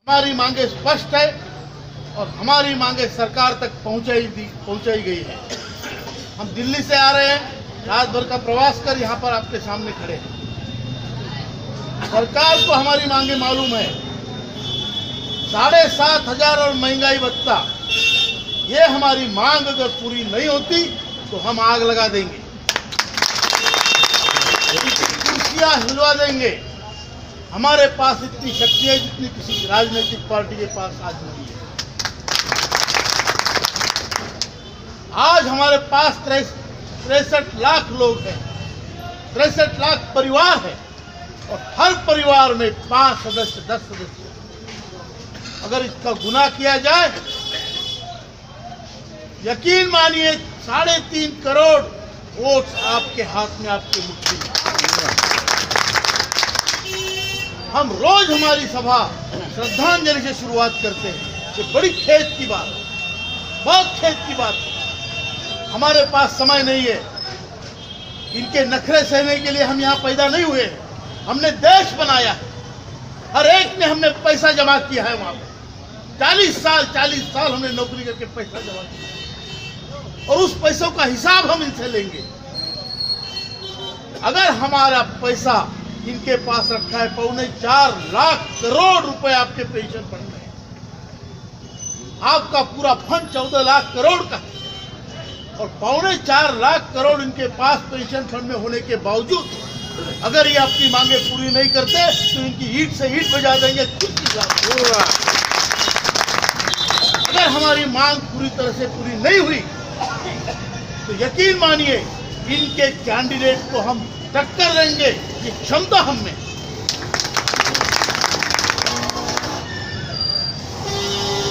हमारी मांगे स्पष्ट है और हमारी मांगे सरकार तक पहुंचाई गई है। हम दिल्ली से आ रहे हैं, रात भर का प्रवास कर यहाँ पर आपके सामने खड़े हैं। सरकार को हमारी मांगे मालूम है। 7,500 और महंगाई भत्ता, ये हमारी मांग अगर पूरी नहीं होती तो हम आग लगा देंगे, कुर्सियां हिलवा देंगे। हमारे पास इतनी शक्ति है जितनी किसी राजनीतिक पार्टी के पास आज नहीं है। आज हमारे पास 63 लाख लोग हैं, 63 लाख परिवार है और हर परिवार में 5 सदस्य 10 सदस्य। अगर इसका गुना किया जाए, यकीन मानिए 3.5 करोड़ वोट आपके हाथ में, आपके मुट्ठी में। हम रोज हमारी सभा श्रद्धांजलि से शुरुआत करते हैं। ये बड़ी खेद की बात है, बहुत खेद की बात है। हमारे पास समय नहीं है, इनके नखरे सहने के लिए हम यहाँ पैदा नहीं हुए हैं। हमने देश बनाया है, हर एक ने हमने पैसा जमा किया है। वहां पर 40 साल हमने नौकरी करके पैसा जमा किया और उस पैसों का हिसाब हम इनसे लेंगे। अगर हमारा पैसा इनके पास रखा है, 4.25 लाख करोड़ रुपए आपके पेंशन फंड में, आपका पूरा फंड 14 लाख करोड़ का है और 4.25 लाख करोड़ इनके पास पेंशन फंड में होने के बावजूद अगर ये अपनी मांगे पूरी नहीं करते तो इनकी ईंट से ईंट बजा देंगे। अगर हमारी मांग पूरी तरह से पूरी नहीं हुई तो यकीन मानिए इनके कैंडिडेट को हम टक्कर देंगे। ये क्षमता हम में।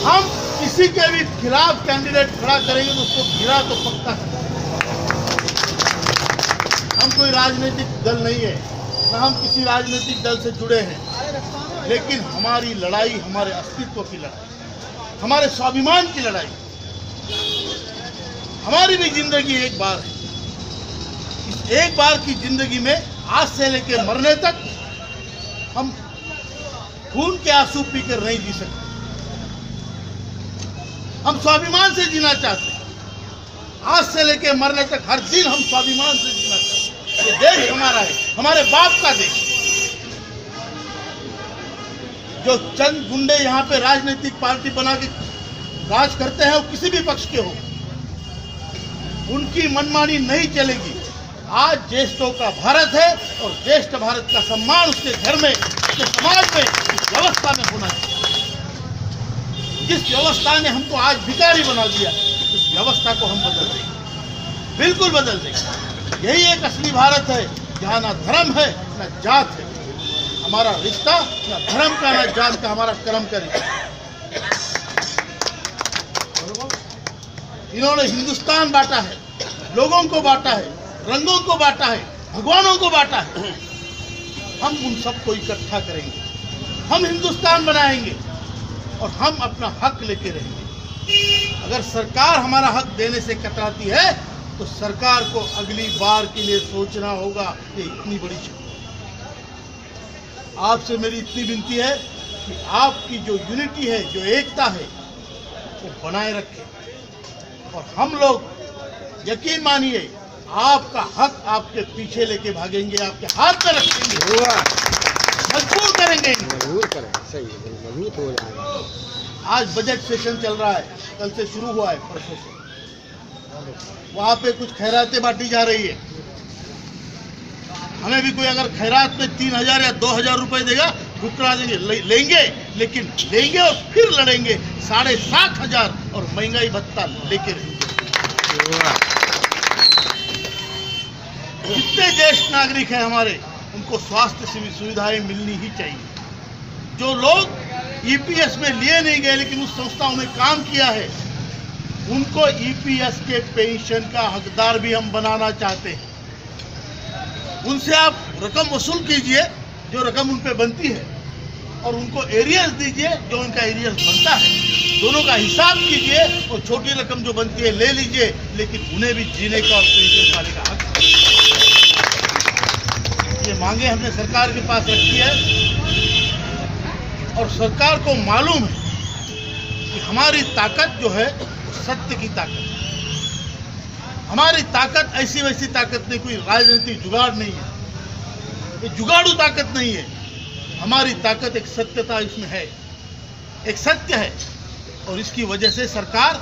हम किसी के भी खिलाफ कैंडिडेट खड़ा करेंगे तो उसको गिरा तो पक्का है। हम कोई राजनीतिक दल नहीं है, न हम किसी राजनीतिक दल से जुड़े हैं, लेकिन हमारी लड़ाई हमारे अस्तित्व की लड़ाई, हमारे स्वाभिमान की लड़ाई। हमारी भी जिंदगी एक बार है। इस एक बार की जिंदगी में आज से लेकर मरने तक हम खून के आंसू पीकर नहीं जी सकते। हम स्वाभिमान से जीना चाहते हैं। आज से लेकर मरने तक हर दिन हम स्वाभिमान से जीना चाहते हैं। ये देश हमारा है, हमारे बाप का देश। जो चंद गुंडे यहाँ पे राजनीतिक पार्टी बना के राज करते हैं, वो किसी भी पक्ष के हो, उनकी मनमानी नहीं चलेगी। आज ज्येष्ठों का भारत है और ज्येष्ठ भारत का सम्मान उसके घर में, उसके समाज में, इस व्यवस्था में होना चाहिए। जिस व्यवस्था ने हमको आज भिखारी बना दिया, उस व्यवस्था को हम बदल देंगे, बिल्कुल बदल देंगे। यही एक असली भारत है जहाँ ना धर्म है ना जात है। हमारा रिश्ता ना धर्म का ना जात का, हमारा कर्म का रिश्ता। इन्होंने हिंदुस्तान बांटा है, लोगों को बांटा है, रंगों को बांटा है, भगवानों को बांटा है। हम उन सबको इकट्ठा करेंगे, हम हिंदुस्तान बनाएंगे और हम अपना हक लेके रहेंगे। अगर सरकार हमारा हक देने से कतराती है तो सरकार को अगली बार के लिए सोचना होगा। ये इतनी बड़ी चीज। आपसे मेरी इतनी विनती है कि आपकी जो यूनिटी है, जो एकता है, वो बनाए रखें और हम लोग यकीन मानिए आपका हक आपके पीछे लेके भागेंगे, आपके हाथ में रखेंगे, मजबूर करेंगे। जरूर करें, सही है, मजबूत हो जाएगा। आज बजट सेशन चल रहा है, कल से शुरू हुआ है, परसों से। वहाँ पे कुछ खैरातें बांटी जा रही है। हमें भी कोई अगर खैरात में 3,000 या 2,000 रुपए देगा, भुगता देंगे, लेंगे, लेकिन लेंगे और फिर लड़ेंगे। 7,500 और महंगाई भत्ता लेके रहेंगे। जितने ज्येष्ठ नागरिक हैं हमारे, उनको स्वास्थ्य सुविधाएं मिलनी ही चाहिए। जो लोग ईपीएस में लिए नहीं गए लेकिन उस संस्थाओं में काम किया है, उनको ईपीएस के पेंशन का हकदार भी हम बनाना चाहते हैं। उनसे आप रकम वसूल कीजिए जो रकम उन पे बनती है और उनको एरियर्स दीजिए जो उनका एरियर्स बनता है। दोनों का हिसाब कीजिए और छोटी रकम जो बनती है ले लीजिए, लेकिन उन्हें भी जीने का और पेंशन पाने का हक। ये मांगे हमने सरकार के पास रखी है। और सरकार को मालूम है कि हमारी ताकत जो है सत्य की ताकत है। हमारी ताकत ऐसी वैसी ताकत नहीं, कोई राजनीतिक जुगाड़ नहीं है, ये जुगाड़ू ताकत नहीं है। हमारी ताकत एक सत्यता इसमें है, एक सत्य है, और इसकी वजह से सरकार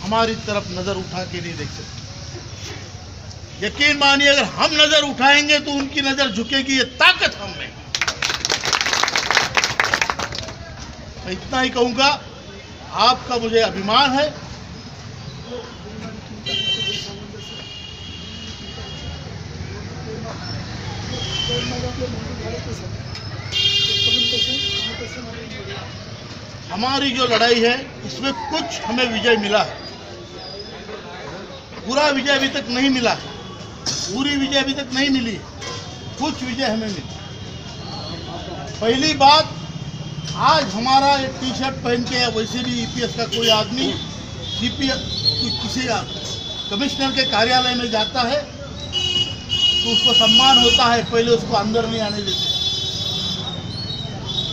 हमारी तरफ नजर उठा के नहीं देख सकती। यकीन मानिए, अगर हम नजर उठाएंगे तो उनकी नजर झुकेगी, ये ताकत हम में। मैं इतना ही कहूंगा, आपका मुझे अभिमान है। हमारी जो लड़ाई है इसमें कुछ हमें विजय मिला है, पूरा विजय अभी तक नहीं मिला है, पूरी विजय अभी तक नहीं मिली है, कुछ विजय हमें मिली। पहली बात, आज हमारा एक टी शर्ट पहन के या वैसे भी ईपीएस का कोई आदमी किसी कमिश्नर के कार्यालय में जाता है तो उसको सम्मान होता है, पहले उसको अंदर नहीं आने देते,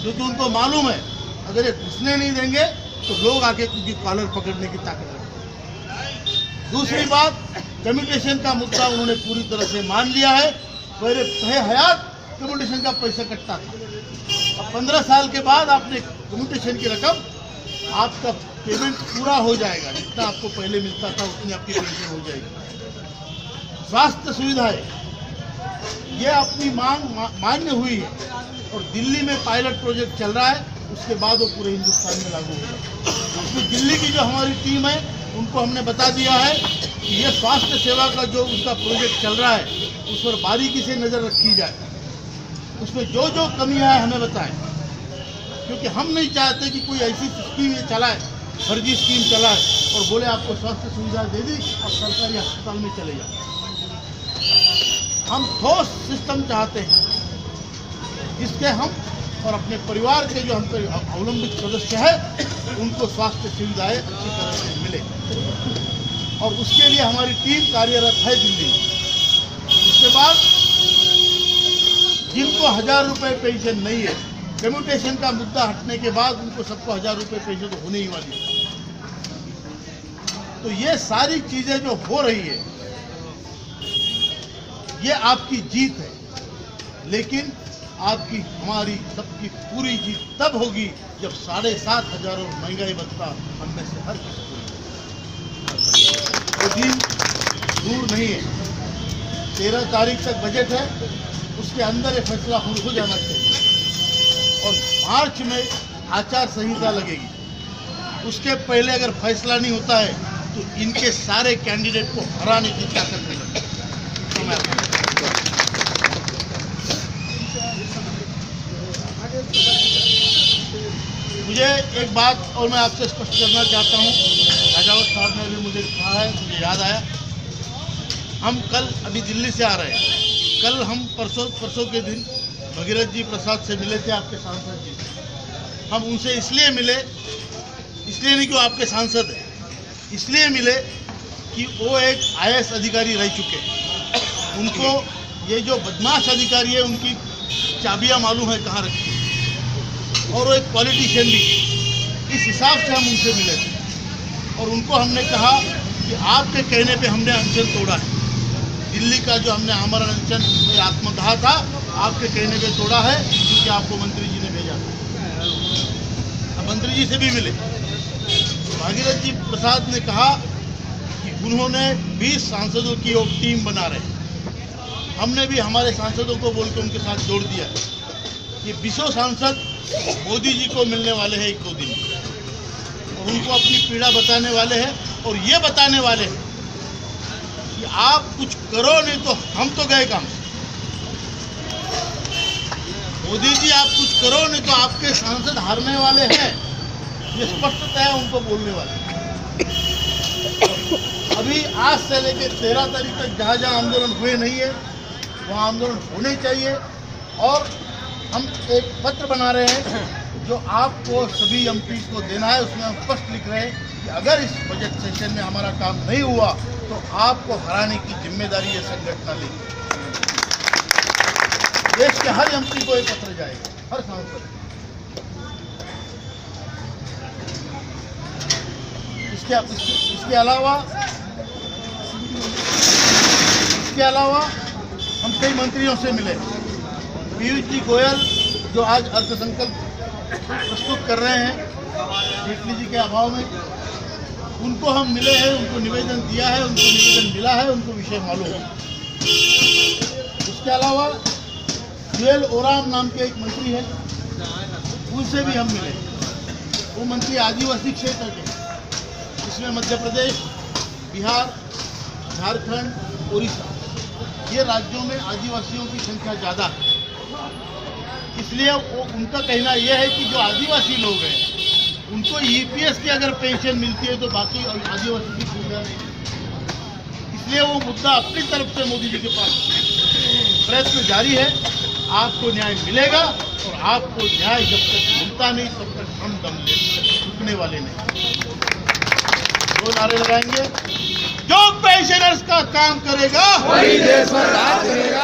क्योंकि उनको मालूम है अगर ये घुसने नहीं देंगे तो लोग आके उनकी कॉलर पकड़ने की ताकत रखते। दूसरी बात, कम्युनिकेशन का मुद्दा उन्होंने पूरी तरह से मान लिया है। पहले हयात कम्युनिकेशन का पैसा कटता था, अब 15 साल के बाद आपने कम्युनिकेशन की रकम, आपका पेमेंट पूरा हो जाएगा, जितना आपको पहले मिलता था उतनी आपकी पेंशन हो जाएगी। स्वास्थ्य सुविधाएं, ये अपनी मांग मान्य हुई है, और दिल्ली में पायलट प्रोजेक्ट चल रहा है, उसके बाद वो पूरे हिंदुस्तान में लागू होगा। उसमें दिल्ली की जो हमारी टीम है उनको हमने बता दिया है कि ये स्वास्थ्य सेवा का जो उनका प्रोजेक्ट चल रहा है उस पर बारीकी से नज़र रखी जाए, उसमें जो जो कमियां हैं हमें बताएं, क्योंकि हम नहीं चाहते कि कोई ऐसी स्कीम ये चलाए, फर्जी स्कीम चलाए और बोले आपको स्वास्थ्य सुविधा दे दी और सरकारी अस्पताल में चले जाओ। हम ठोस सिस्टम चाहते हैं जिसके हम और अपने परिवार के जो हम अवलंबित सदस्य हैं उनको स्वास्थ्य सुविधाएं अच्छी तरह से मिले, और उसके लिए हमारी टीम कार्यरत है दिल्ली में। उसके बाद जिनको 1000 रुपये पेंशन नहीं है, कम्युटेशन का मुद्दा हटने के बाद उनको सबको 1000 रुपये पेंशन तो होने ही वाली है। तो ये सारी चीजें जो हो रही है ये आपकी जीत है, लेकिन आपकी हमारी सबकी पूरी जीत तब होगी जब 7,500 और महंगाई भत्ता हम में से हर किसी को। वो दिन दूर नहीं है, 13 तारीख तक बजट है, उसके अंदर ये फैसला हो जाना चाहिए, और मार्च में आचार संहिता लगेगी। उसके पहले अगर फैसला नहीं होता है तो इनके सारे कैंडिडेट को हराने की ताकत मिलेगी। मुझे एक बात और मैं आपसे स्पष्ट करना चाहता हूँ, राजावत साहब ने भी मुझे कहा है, मुझे याद आया। हम कल अभी दिल्ली से आ रहे हैं, कल हम परसों के दिन भगीरथ जी प्रसाद से मिले थे, आपके सांसद जी से। हम उनसे इसलिए मिले, इसलिए नहीं कि वो आपके सांसद हैं, इसलिए मिले कि वो एक IAS अधिकारी रह चुके हैं। उनको ये जो बदमाश अधिकारी है उनकी चाबियां मालूम है कहाँ रखी है, और वो एक पॉलिटिशियन भी। इस हिसाब से हम उनसे मिले थे, और उनको हमने कहा कि आपके कहने पे हमने अनशन तोड़ा है, दिल्ली का जो हमने आमरण अनशन आत्मदाह था आपके कहने पे तोड़ा है, क्योंकि आपको मंत्री जी ने भेजा था। अब मंत्री जी से भी मिले, भागीरथ जी प्रसाद ने कहा कि उन्होंने 20 सांसदों की एक टीम बना रहे हैं। हमने भी हमारे सांसदों को बोल के उनके साथ जोड़ दिया। ये 20 सांसद मोदी जी को मिलने वाले हैं 1-2 दिन में, और उनको अपनी पीड़ा बताने वाले हैं, और ये बताने वाले हैं कि आप कुछ करो नहीं तो हम तो गए काम से। मोदी जी आप कुछ करो नहीं तो आपके सांसद हारने वाले हैं, ये स्पष्टता है उनको बोलने वाले। अभी आज से लेकर 13 तारीख तक जहाँ जहाँ आंदोलन हुए नहीं है वहाँ आंदोलन होने चाहिए, और हम एक पत्र बना रहे हैं जो आपको सभी MPs को देना है। उसमें हम स्पष्ट लिख रहे हैं कि अगर इस बजट सेशन में हमारा काम नहीं हुआ तो आपको हराने की जिम्मेदारी ये संगठन लेगी। देश के हर MP को ये पत्र जाएगा, हर सांसद। इसके अलावा हम कई मंत्रियों से मिले। पीयूष जी गोयल जो आज अर्थसंकल्प प्रस्तुत कर रहे हैं जेटली जी के अभाव में, उनको हम मिले हैं, उनको निवेदन दिया है, उनको निवेदन मिला है, उनको विषय मालूम है। उसके अलावा जुएल ओराम नाम के एक मंत्री है, उनसे भी हम मिले। वो मंत्री आदिवासी क्षेत्र के, इसमें मध्य प्रदेश, बिहार, झारखंड, उड़ीसा, ये राज्यों में आदिवासियों की संख्या ज़्यादा है। इसलिए वो उनका कहना यह है कि जो आदिवासी लोग हैं उनको ईपीएस की अगर पेंशन मिलती है तो बाकी आदिवासी की सुविधा नहीं। इसलिए वो मुद्दा अपनी तरफ से मोदी जी के पास प्रयत्न जारी है। आपको न्याय मिलेगा और आपको न्याय जब तक मिलता नहीं तब तक हम दम रुकने वाले नहीं। दो नारे लगाएंगे, जो पेंशनर्स का काम करेगा वही देश में राज करेगा।